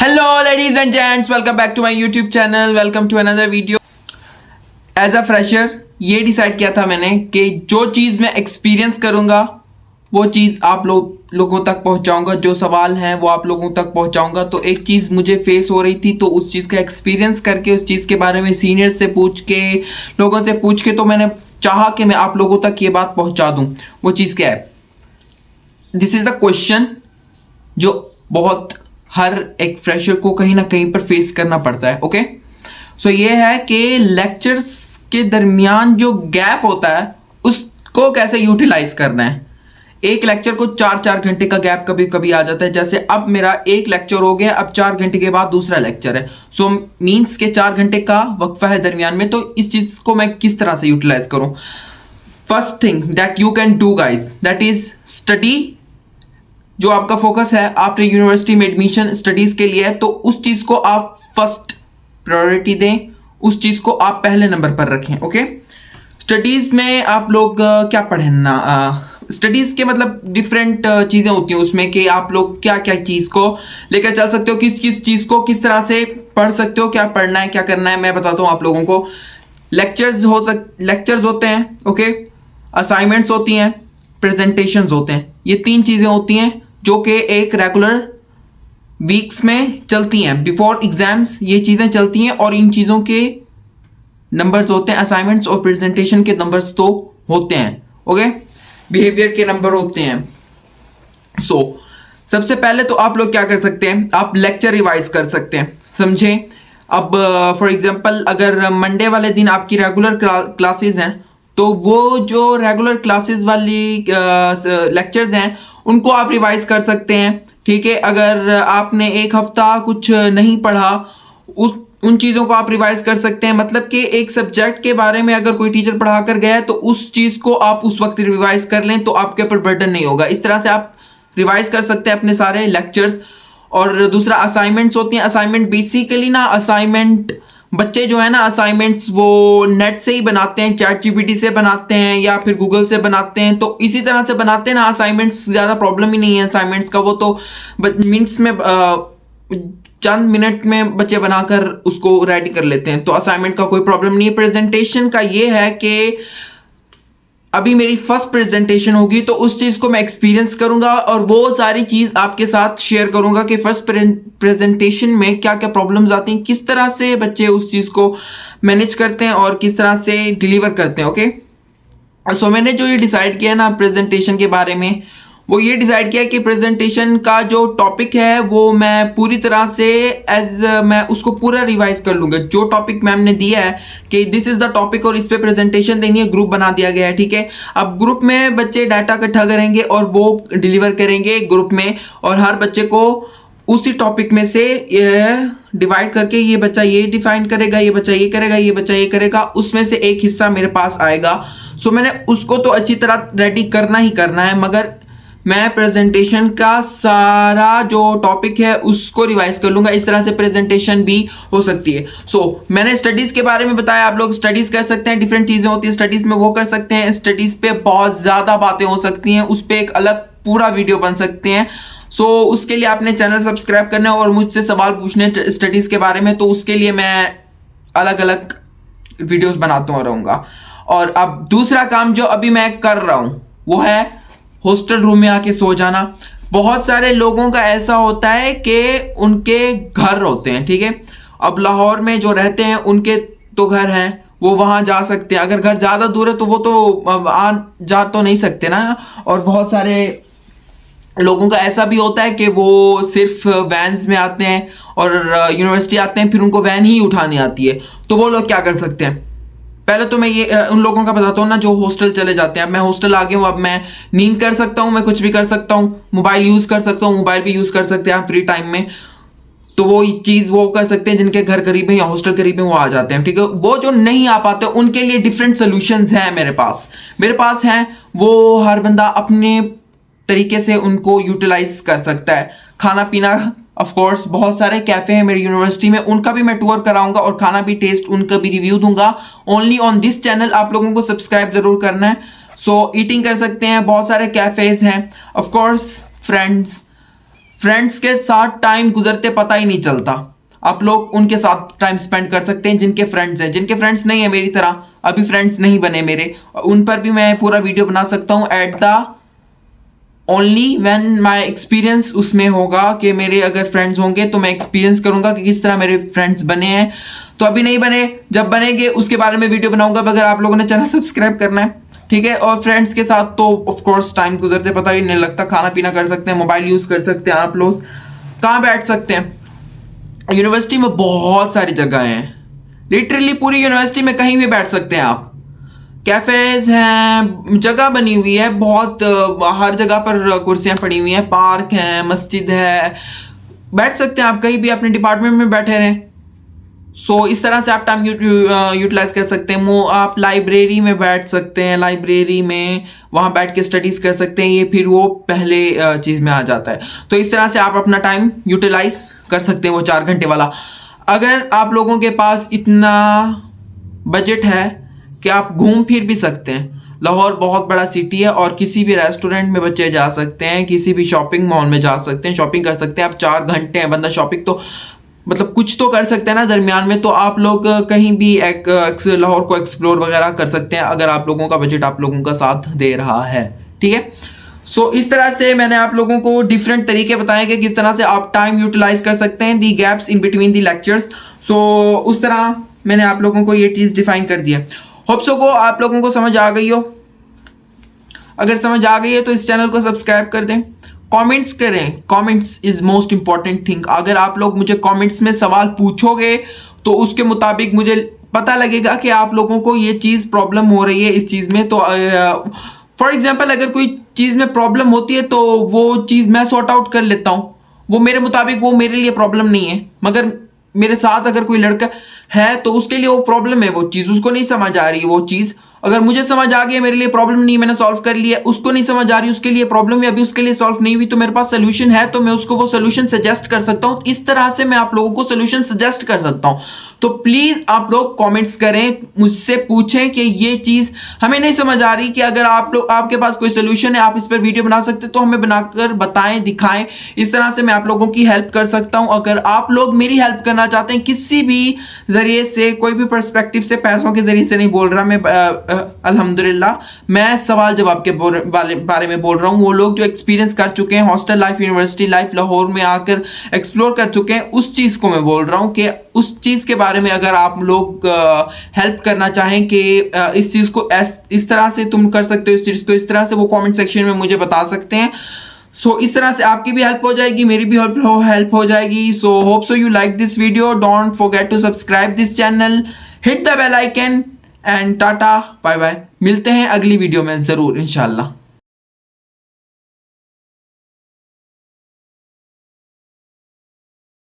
Hello ladies and gents, welcome back to my YouTube channel. Welcome to another video. As a fresher ये decide किया था मैंने कि जो चीज़ मैं एक्सपीरियंस करूँगा वो चीज़ आप लोगों तक पहुँचाऊँगा, जो सवाल हैं वो आप लोगों तक पहुँचाऊँगा। तो एक चीज़ मुझे फेस हो रही थी, तो उस चीज़ का एक्सपीरियंस करके, उस चीज़ के बारे में सीनियर्स से पूछ के, लोगों से पूछ के, तो मैंने चाहा कि मैं आप लोगों तक ये बात पहुँचा दूँ। वो चीज़ क्या है? दिस इज़ द क्वेश्चन जो बहुत हर एक फ्रेशर को कहीं ना कहीं पर फेस करना पड़ता है। ओके, सो ये है कि लेक्चर्स के दरमियान जो गैप होता है उसको कैसे यूटिलाइज करना है। एक लेक्चर को 4-4 घंटे का गैप कभी कभी आ जाता है। जैसे अब मेरा एक लेक्चर हो गया, अब 4 घंटे के बाद दूसरा लेक्चर है। सो मीन्स के 4 घंटे का वक्फा है दरमियान में। तो इस चीज़ को मैं किस तरह से यूटिलाइज करूं? First thing that you can do guys, that is study. जो आपका फोकस है, आपने यूनिवर्सिटी में एडमिशन स्टडीज़ के लिए है, तो उस चीज़ को आप फर्स्ट प्रायोरिटी दें, उस चीज़ को आप पहले नंबर पर रखें। ओके, स्टडीज़ में आप लोग क्या पढ़ें ना, स्टडीज़ के मतलब डिफरेंट चीज़ें होती हैं उसमें कि आप लोग क्या क्या चीज़ को लेकर चल सकते हो, किस किस चीज़ को किस तरह से पढ़ सकते हो, क्या पढ़ना है क्या करना है, मैं बताता हूँ आप लोगों को। लेक्चर्स होते हैं, ओके, असाइनमेंट्स होती हैं, प्रेजेंटेशंस होते हैं। ये 3 चीज़ें होती हैं जो कि एक रेगुलर वीक्स में चलती हैं। बिफोर एग्जाम्स ये चीज़ें चलती हैं और इन चीज़ों के नंबर्स होते हैं। असाइनमेंट्स और प्रेजेंटेशन के नंबर्स तो होते हैं, ओके, बिहेवियर के नंबर होते हैं। सो सबसे पहले तो आप लोग क्या कर सकते हैं, आप लेक्चर रिवाइज कर सकते हैं। समझें, अब फॉर एग्जांपल अगर मंडे वाले दिन आपकी रेगुलर क्लासेस हैं, तो वो जो रेगुलर क्लासेस वाली लेक्चर्स हैं उनको आप रिवाइज कर सकते हैं। ठीक है, अगर आपने एक हफ्ता कुछ नहीं पढ़ा, उन चीज़ों को आप रिवाइज कर सकते हैं। मतलब कि एक सब्जेक्ट के बारे में अगर कोई टीचर पढ़ा कर गया है तो उस चीज़ को आप उस वक्त रिवाइज कर लें, तो आपके ऊपर बर्डन नहीं होगा। इस तरह से आप रिवाइज कर सकते हैं अपने सारे लेक्चर्स। और दूसरा असाइनमेंट्स होती हैं। असाइनमेंट बेसिकली ना, असाइनमेंट बच्चे जो है ना, असाइनमेंट्स वो नेट से ही बनाते हैं, चैट जीपीटी से बनाते हैं या फिर गूगल से बनाते हैं। तो इसी तरह से बनाते हैं ना असाइनमेंट्स, ज़्यादा प्रॉब्लम ही नहीं है असाइनमेंट्स का। वो तो मिनट्स में चंद मिनट में बच्चे बनाकर उसको रेडी कर लेते हैं, तो असाइनमेंट का कोई प्रॉब्लम नहीं है। प्रेजेंटेशन का ये है कि अभी मेरी फर्स्ट प्रेजेंटेशन होगी, तो उस चीज़ को मैं एक्सपीरियंस करूंगा और वो सारी चीज़ आपके साथ शेयर करूंगा कि फर्स्ट प्रेजेंटेशन में क्या क्या प्रॉब्लम्स आती हैं, किस तरह से बच्चे उस चीज़ को मैनेज करते हैं और किस तरह से डिलीवर करते हैं। ओके, सो मैंने जो ये डिसाइड किया ना प्रेजेंटेशन के बारे में, वो ये डिसाइड किया कि प्रेजेंटेशन का जो टॉपिक है वो मैं पूरी तरह से मैं उसको पूरा रिवाइज कर लूँगा। जो टॉपिक मैम ने दिया है कि दिस इज़ द टॉपिक और इस पे प्रेजेंटेशन देनी है, ग्रुप बना दिया गया है। ठीक है, अब ग्रुप में बच्चे डाटा इकट्ठा करेंगे और वो डिलीवर करेंगे ग्रुप में, और हर बच्चे को उसी टॉपिक में से डिवाइड करके ये बच्चा ये डिफाइन करेगा, ये बच्चा ये करेगा, ये बच्चा ये करेगा, उसमें से एक हिस्सा मेरे पास आएगा। सो मैंने उसको तो अच्छी तरह रेडी करना ही करना है, मगर मैं प्रेजेंटेशन का सारा जो टॉपिक है उसको रिवाइज कर लूँगा। इस तरह से प्रेजेंटेशन भी हो सकती है। सो मैंने स्टडीज़ के बारे में बताया, आप लोग स्टडीज़ कर सकते हैं, डिफरेंट चीज़ें होती हैं स्टडीज़ में, वो कर सकते हैं। स्टडीज़ पे बहुत ज़्यादा बातें हो सकती हैं, उस पर एक अलग पूरा वीडियो बन सकते हैं। सो उसके लिए आपने चैनल सब्सक्राइब करना है और मुझसे सवाल पूछने स्टडीज़ के बारे में, तो उसके लिए मैं अलग अलग वीडियोज़ बनाता रहूँगा। और अब दूसरा काम जो अभी मैं कर रहा हूँ वो है हॉस्टल रूम में आके सो जाना। बहुत सारे लोगों का ऐसा होता है कि उनके घर होते हैं, ठीक है, अब लाहौर में जो रहते हैं उनके तो घर हैं, वो वहाँ जा सकते हैं। अगर घर ज़्यादा दूर है तो वो तो आ जा तो नहीं सकते ना। और बहुत सारे लोगों का ऐसा भी होता है कि वो सिर्फ वैन्स में आते हैं और यूनिवर्सिटी आते हैं, फिर उनको वैन ही उठानी आती है। तो वो लोग क्या कर सकते हैं? पहले तो मैं ये उन लोगों का बताता हूँ ना जो हॉस्टल चले जाते हैं। अब मैं हॉस्टल आ गया हूँ, अब मैं नींद कर सकता हूँ, मैं कुछ भी कर सकता हूँ, मोबाइल यूज़ कर सकता हूँ, मोबाइल भी यूज़ कर सकते हैं आप फ्री टाइम में। तो वो चीज़ वो कर सकते हैं जिनके घर करीब है या हॉस्टल करीब है, वो आ जाते हैं। ठीक है, वो जो नहीं आ पाते उनके लिए डिफरेंट सोल्यूशंस हैं मेरे पास हैं। वो हर बंदा अपने तरीके से उनको यूटिलाइज कर सकता है। खाना पीना, ऑफ कोर्स बहुत सारे कैफ़े हैं मेरी यूनिवर्सिटी में, उनका भी मैं टूर कराऊंगा और खाना भी टेस्ट उनका भी रिव्यू दूंगा ओनली ऑन दिस चैनल। आप लोगों को सब्सक्राइब जरूर करना है। सो ईटिंग कर सकते हैं, बहुत सारे कैफ़ेज़ हैं। ऑफ कोर्स फ्रेंड्स फ्रेंड्स के साथ टाइम गुजरते पता ही नहीं चलता। आप लोग उनके साथ टाइम स्पेंड कर सकते हैं जिनके फ्रेंड्स हैं। जिनके फ्रेंड्स नहीं है मेरी तरह, अभी फ्रेंड्स नहीं बने मेरे, उन पर भी मैं पूरा वीडियो बना सकता हूँ at the only when my experience उसमें होगा कि मेरे अगर फ्रेंड्स होंगे तो मैं एक्सपीरियंस करूंगा कि किस तरह मेरे फ्रेंड्स बने हैं। तो अभी नहीं बने, जब बनेंगे उसके बारे में वीडियो बनाऊंगा। अगर आप लोगों ने चैनल सब्सक्राइब करना है, ठीक है। और फ्रेंड्स के साथ तो ऑफ कोर्स टाइम गुजरते पता ही नहीं लगता। खाना पीना कर सकते हैं, मोबाइल यूज कर सकते हैं, आप लोग कहाँ बैठ सकते हैं। यूनिवर्सिटी में बहुत सारी जगह हैं, लिटरली पूरी यूनिवर्सिटी में कहीं भी बैठ सकते हैं आप। कैफेज हैं, जगह बनी हुई है बहुत, हर जगह पर कुर्सियां पड़ी हुई हैं, पार्क हैं, मस्जिद है, बैठ सकते हैं आप कहीं भी अपने डिपार्टमेंट में बैठे रहें। सो इस तरह से आप टाइम यूटिलाइज कर सकते हैं। आप लाइब्रेरी में बैठ सकते हैं, लाइब्रेरी में वहाँ बैठ के स्टडीज़ कर सकते हैं। ये फिर वो पहले चीज़ में आ जाता है। तो इस तरह से आप अपना टाइम यूटिलाइज कर सकते हैं वो 4 घंटे वाला। अगर आप लोगों के पास इतना बजट है कि आप घूम फिर भी सकते हैं, लाहौर बहुत बड़ा सिटी है और किसी भी रेस्टोरेंट में बच्चे जा सकते हैं, किसी भी शॉपिंग मॉल में जा सकते हैं, शॉपिंग कर सकते हैं। आप 4 घंटे हैं बंदा शॉपिंग तो मतलब कुछ तो कर सकते हैं ना दरमियान में। तो आप लोग कहीं भी लाहौर को एक्सप्लोर वगैरह कर सकते हैं अगर आप लोगों का बजट आप लोगों का साथ दे रहा है, ठीक है। सो इस तरह से मैंने आप लोगों को डिफरेंट तरीके बताए कि किस तरह से आप टाइम यूटिलाइज कर सकते हैं, the gaps in between the lectures. So उस तरह मैंने आप लोगों को ये चीज़ डिफाइन कर दिया। होप सो को आप लोगों को समझ आ गई हो। अगर समझ आ गई है तो इस चैनल को सब्सक्राइब कर दें, कमेंट्स करें। Comments is most important thing. अगर आप लोग मुझे कमेंट्स में सवाल पूछोगे तो उसके मुताबिक मुझे पता लगेगा कि आप लोगों को ये चीज़ प्रॉब्लम हो रही है इस चीज़ में। तो फॉर एग्जांपल अगर कोई चीज़ में प्रॉब्लम होती है तो वो चीज़ मैं सॉर्ट आउट कर लेता हूँ, वो मेरे मुताबिक वो मेरे लिए प्रॉब्लम नहीं है। मगर मेरे साथ अगर कोई लड़का है तो उसके लिए वो प्रॉब्लम है, वो चीज़ उसको नहीं समझ आ रही है। वो चीज़ अगर मुझे समझ आ गई, मेरे लिए प्रॉब्लम नहीं, मैंने सॉल्व कर लिया, उसको नहीं समझ आ रही, उसके लिए प्रॉब्लम है, अभी उसके लिए सॉल्व नहीं हुई, तो मेरे पास सोल्यूशन है तो मैं उसको वो सोल्यूशन सजेस्ट कर सकता हूँ। इस तरह से मैं आप लोगों को सोल्यूशन सजेस्ट कर सकता हूँ। तो प्लीज आप लोग कमेंट्स करें, मुझसे पूछें कि ये चीज हमें नहीं समझ आ रही, कि अगर आप लोग आपके पास कोई सोल्यूशन है, आप इस पर वीडियो बना सकते तो हमें बनाकर बताएं, दिखाएं। इस तरह से मैं आप लोगों की हेल्प कर सकता हूं। अगर आप लोग मेरी हेल्प करना चाहते हैं किसी भी जरिए से, कोई भी पर्सपेक्टिव से, पैसों के जरिए से नहीं बोल रहा मैं, अल्हम्दुलिल्लाह मैं सवाल जवाब के बारे में बोल रहा हूँ। वो लोग जो एक्सपीरियंस कर चुके हैं, hostel life, university life, Lahore में आकर एक्सप्लोर कर चुके हैं, उस चीज़ को मैं बोल रहा हूँ कि उस चीज़ के बारे में अगर आप लोग हेल्प करना चाहें कि इस चीज़ को इस तरह से तुम कर सकते हो, इस चीज़ को इस तरह से, वो कमेंट सेक्शन में मुझे बता सकते हैं। सो इस तरह से आपकी भी हेल्प हो जाएगी, मेरी भी हेल्प हो जाएगी। So hope so you like this video. Don't forget to subscribe this channel, hit the bell icon and tata bye bye. मिलते हैं अगली वीडियो में ज़रूर इंशाल्लाह।